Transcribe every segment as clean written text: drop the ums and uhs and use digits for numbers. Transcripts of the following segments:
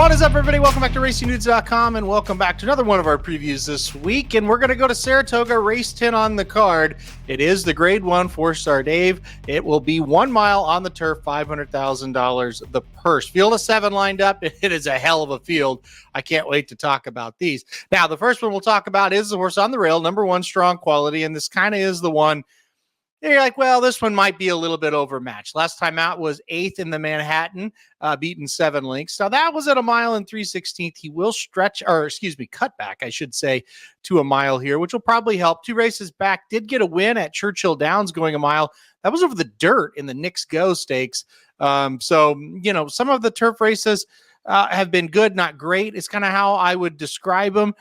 What is up, everybody? Welcome back to RacingNudes.com, and welcome back to another one of our previews this week. And we're going to go to Saratoga, race 10 on the card. It is the Grade 1 Fourstardave. It will be 1 mile on the turf, $500,000 the purse. Field of 7 lined up. It is a hell of a field. I can't wait to talk about these. Now, the first one we'll talk about is the horse on the rail, number 1, Strong Quality, and this kind of is the one you're like, well, this one might be a little bit overmatched. Last time out was 8th in the Manhattan, beaten 7 lengths. Now that was at 1 mile and 3/16. He will cut back, I should say, to 1 mile here, which will probably help. 2 races back, did get a win at Churchill Downs going 1 mile. That was over the dirt in the Knicks Go Stakes. So, some of the turf races have been good, not great. It's kind of how I would describe them.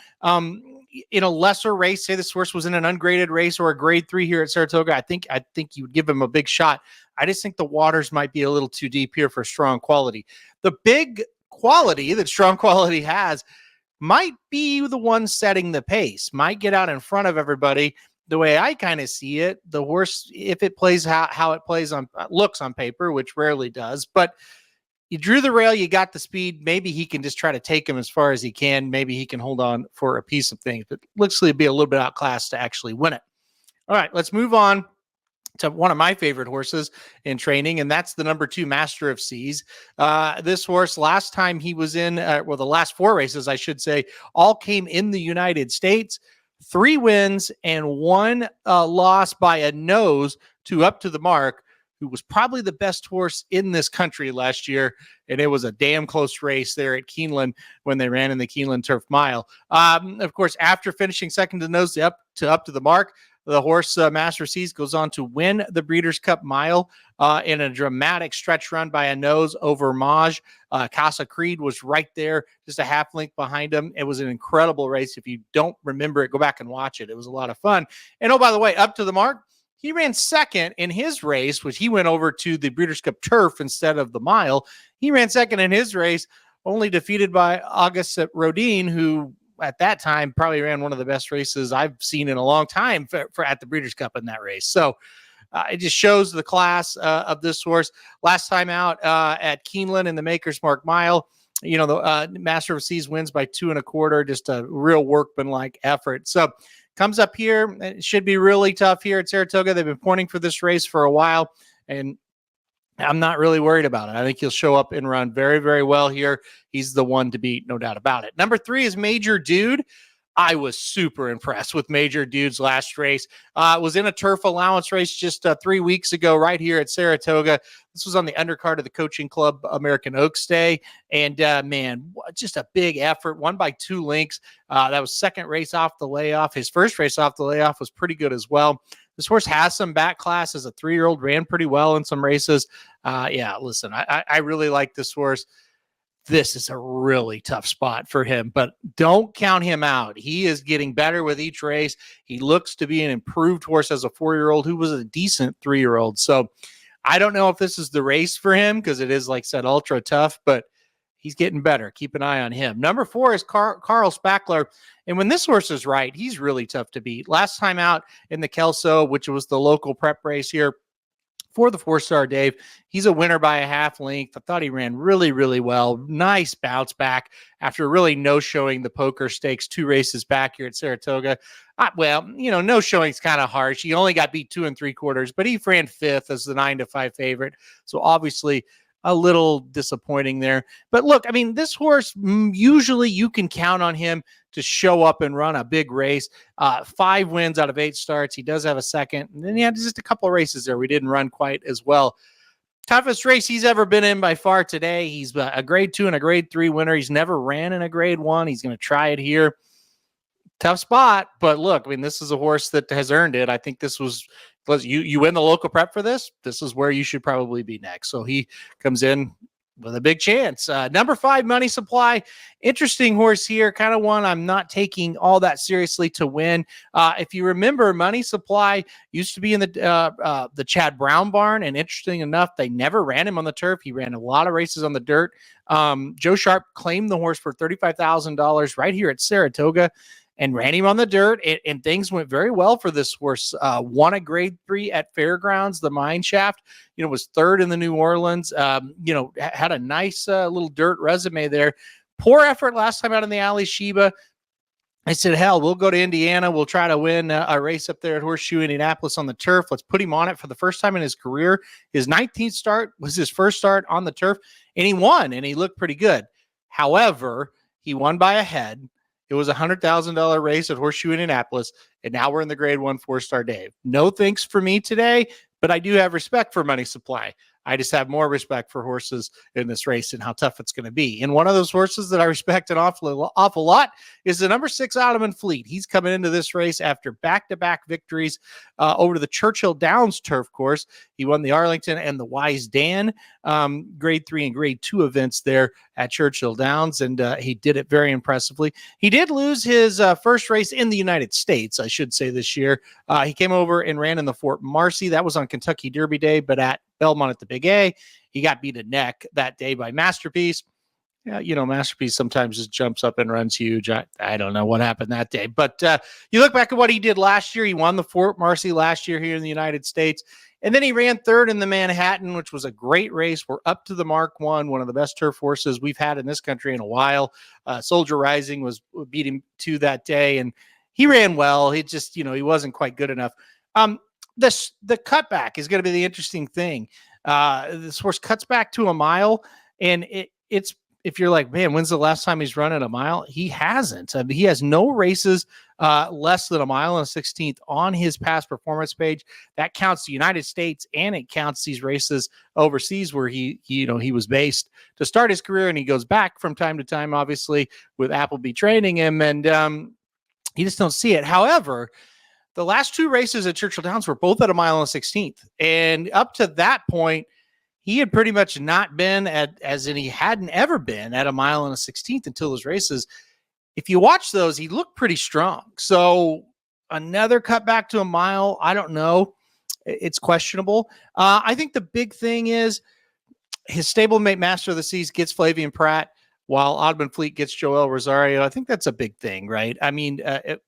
In a lesser race, say this horse was in an ungraded race or a grade 3 here at Saratoga, I think you would give him a big shot. I just think the waters might be a little too deep here for Strong Quality. The big quality that Strong Quality has might be the one setting the pace, might get out in front of everybody. The way I kind of see it, the horse, if it plays how it plays looks on paper, which rarely does, but you drew the rail, you got the speed. Maybe he can just try to take him as far as he can. Maybe he can hold on for a piece of things, but looks like be a little bit outclassed to actually win it. All right, let's move on to one of my favorite horses in training, and that's the number 2 Master of Seas. This horse, last time he was in, the last 4 races, I should say, all came in the United States. 3 wins and 1 loss by a nose to Up to the Mark, who was probably the best horse in this country last year. And it was a damn close race there at Keeneland when they ran in the Keeneland Turf Mile. Of course, after finishing second to nose up to the Mark, the horse Master Seas goes on to win the Breeders' Cup Mile in a dramatic stretch run by a nose over Maj. Casa Creed was right there, just a half length behind him. It was an incredible race. If you don't remember it, go back and watch it. It was a lot of fun. And oh, by the way, Up to the Mark, he ran second in his race, which he went over to the Breeders' Cup Turf instead of the mile. He ran second in his race, only defeated by Auguste Rodin, who at that time probably ran one of the best races I've seen in a long time for at the Breeders' Cup in that race. So it just shows the class of this horse. Last time out at Keeneland in the Maker's Mark Mile, the Master of Seas wins by 2 1/4, just a real workmanlike effort. So comes up here. It should be really tough here at Saratoga. They've been pointing for this race for a while, and I'm not really worried about it. I think he'll show up and run very, very well here. He's the one to beat, no doubt about it. Number 3 is Major Dude. I was super impressed with Major Dude's last race. Was in a turf allowance race just 3 weeks ago right here at Saratoga. This was on the undercard of the Coaching Club American Oaks Day. And, man, just a big effort. Won by 2 lengths. That was second race off the layoff. His first race off the layoff was pretty good as well. This horse has some back class as a 3-year-old, ran pretty well in some races. Listen, I really like this horse. This is a really tough spot for him, but don't count him out. He is getting better with each race. He looks to be an improved horse as a 4-year-old who was a decent 3-year-old. So I don't know if this is the race for him because it is, like I said, ultra tough, but he's getting better. Keep an eye on him. Number 4 is Carl Spackler. And when this horse is right, he's really tough to beat. Last time out in the Kelso, which was the local prep race here for the Fourstardave, he's a winner by a half length. I thought he ran really, really well. Nice bounce back after really no showing the Poker Stakes 2 races back here at Saratoga. No showing is kind of harsh. He only got beat 2 3/4, but he ran 5th as the 9-5 favorite. So obviously a little disappointing there. But look, I mean, this horse, usually you can count on him to show up and run a big race. 5 wins out of 8 starts. He does have a second. And then he had just a couple of races there we didn't run quite as well. Toughest race he's ever been in by far today. He's a grade 2 and a grade 3 winner. He's never ran in a grade 1. He's going to try it here. Tough spot, but look, I mean, this is a horse that has earned it. I think this was you win the local prep for this. This is where you should probably be next. So he comes in with a big chance. Number 5, Money Supply. Interesting horse here. Kind of one I'm not taking all that seriously to win. If you remember, Money Supply used to be in the Chad Brown barn, and interesting enough, they never ran him on the turf. He ran a lot of races on the dirt. Joe Sharp claimed the horse for $35,000 right here at Saratoga and ran him on the dirt, and things went very well for this horse. Won a grade 3 at Fairgrounds, the Mine Shaft, was 3rd in the New Orleans, had a nice little dirt resume there. Poor effort last time out in the alley, Sheba. I said, hell, we'll go to Indiana. We'll try to win a race up there at Horseshoe Indianapolis on the turf. Let's put him on it for the first time in his career. His 19th start was his first start on the turf, and he won, and he looked pretty good. However, he won by a head. It was a $100,000 race at Horseshoe Indianapolis, and now we're in the Grade 1 Fourstardave. No thanks for me today, but I do have respect for Money Supply. I just have more respect for horses in this race and how tough it's going to be. And one of those horses that I respect an awful lot is the number 6 Ottoman Fleet. He's coming into this race after back-to-back victories over to the Churchill Downs turf course. He won the Arlington and the Wise Dan Grade 3 and Grade 2 events there at Churchill Downs, and he did it very impressively. He did lose his first race in the United States, I should say, this year. He came over and ran in the Fort Marcy. That was on Kentucky Derby Day, but at Belmont at the Big A, he got beat a neck that day by Masterpiece. Yeah, Masterpiece sometimes just jumps up and runs huge. I don't know what happened that day, but you look back at what he did last year. He won the Fort Marcy last year here in the United States, and then he ran third in the Manhattan, which was a great race. We're up to the Mark I, one of the best turf horses we've had in this country in a while. Soldier Rising beat him to that day, and he ran well. He just, he wasn't quite good enough. The cutback is going to be the interesting thing. This horse cuts back to a mile, and it's, if you're like, man, when's the last time he's running a mile? He hasn't. I mean, he has no races less than a mile and a 16th on his past performance page. That counts the United States, and it counts these races overseas where he was based to start his career, and he goes back from time to time, obviously, with Appleby training him, and you just don't see it. However, the last 2 races at Churchill Downs were both at a mile and a 16th. And up to that point, he had pretty much not been he hadn't ever been at a mile and a 16th until those races. If you watch those, he looked pretty strong. So another cut back to a mile, I don't know. It's questionable. I think the big thing is his stablemate Master of the Seas gets Flavian Pratt, while Ottoman Fleet gets Joel Rosario. I think that's a big thing, right? I mean,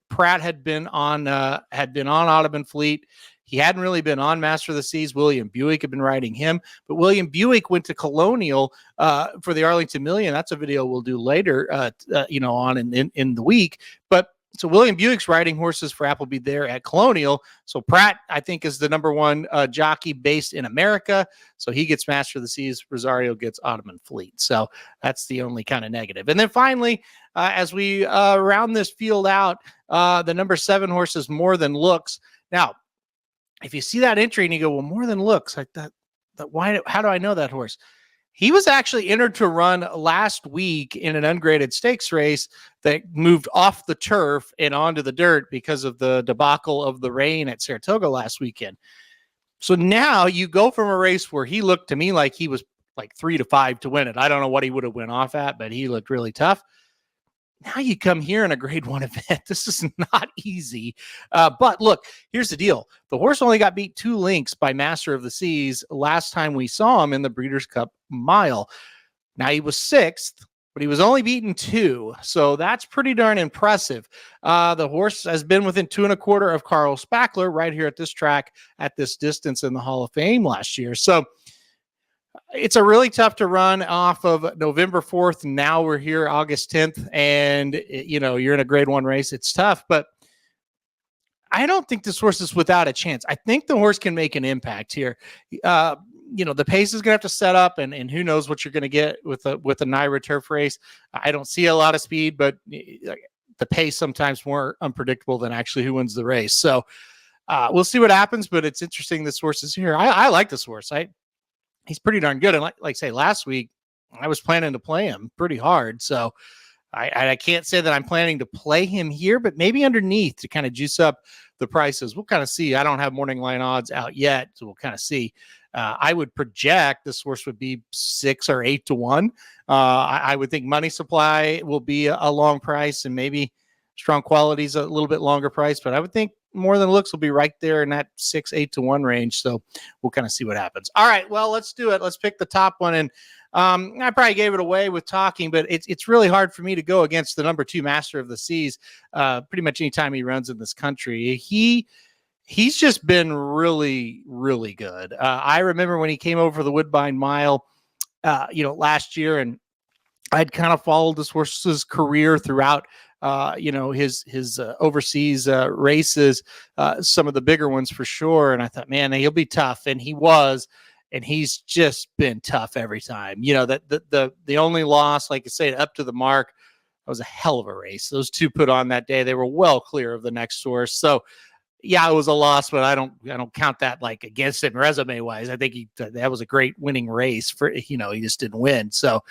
Pratt had been on Ottoman Fleet. He hadn't really been on Master of the Seas. William Buick had been riding him, but William Buick went to Colonial for the Arlington Million. That's a video we'll do later, on in the week. But so William Buick's riding horses for Appleby there at Colonial. So Pratt, I think, is the number 1 jockey based in America. So he gets Master of the Seas. Rosario gets Ottoman Fleet. So that's the only kind of negative. And then finally, as we round this field out, the number 7 horse is More Than Looks. Now, if you see that entry and you go, well, More Than Looks, like that why? How do I know that horse? He was actually entered to run last week in an ungraded stakes race that moved off the turf and onto the dirt because of the debacle of the rain at Saratoga last weekend. So now you go from a race where he looked to me like he was like 3-5 to win it. I don't know what he would have went off at, but he looked really tough. Now you come here in a Grade 1 event. This is not easy. But look, here's the deal. The horse only got beat 2 lengths by Master of the Seas last time we saw him in the Breeders' Cup Mile. Now he was 6th, but he was only beaten 2. So that's pretty darn impressive. The horse has been within 2 1/4 of Carl Spackler right here at this track at this distance in the Hall of Fame last year. So it's a really tough to run off of November 4th. Now we're here August 10th, and you're in a Grade 1 race. It's tough, but I don't think this horse is without a chance. I think the horse can make an impact here. The pace is going to have to set up, and who knows what you're going to get with a NYRA turf race. I don't see a lot of speed, but the pace sometimes more unpredictable than actually who wins the race. So we'll see what happens, but it's interesting this horse is here. I like this horse. He's pretty darn good. And like say last week, I was planning to play him pretty hard. So I can't say that I'm planning to play him here, but maybe underneath to kind of juice up the prices. We'll kind of see. I don't have morning line odds out yet, so we'll kind of see. I would project this horse would be 6 or 8 to 1. I would think Money Supply will be a long price, and maybe Strong Quality's a little bit longer price, but I would think More Than Looks will be right there in that 6, 8 to 1 range. So we'll kind of see what happens. All right, well, let's do it. Let's pick the top one. And I probably gave it away with talking, but it's really hard for me to go against the number 2 Master of the Seas pretty much anytime he runs in this country. He's just been really, really good. I remember when he came over the Woodbine Mile, last year, and I'd kind of followed this horse's career throughout, his overseas races, some of the bigger ones for sure. And I thought, man, he'll be tough, and he was, and he's just been tough every time. That the only loss, like I say, up to the mark, that was a hell of a race. Those two put on that day, they were well clear of the next source. So yeah, it was a loss, but I don't count that like against him resume wise. I think that was a great winning race for, he just didn't win. So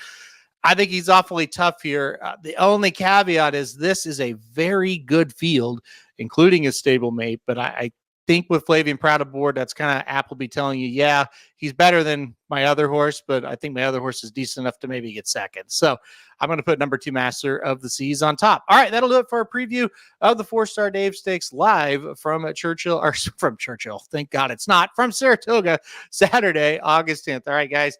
I think he's awfully tough here. The only caveat is this is a very good field, including his stablemate. But I think with Flavian Proud aboard, that's kind of Appleby telling you, yeah, he's better than my other horse, but I think my other horse is decent enough to maybe get second. So I'm going to put number 2 Master of the Seas on top. All right, that'll do it for a preview of the Fourstardave Stakes live from Churchill. Thank God it's not from Saratoga, Saturday, August 10th. All right, guys.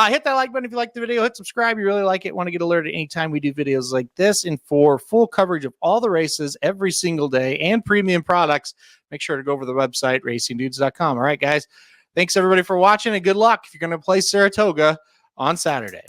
Hit that like button if you like the video. Hit subscribe. You really like it. Want to get alerted anytime we do videos like this. And for full coverage of all the races every single day and premium products, make sure to go over to the website, racingdudes.com. All right, guys. Thanks, everybody, for watching, and good luck if you're going to play Saratoga on Saturday.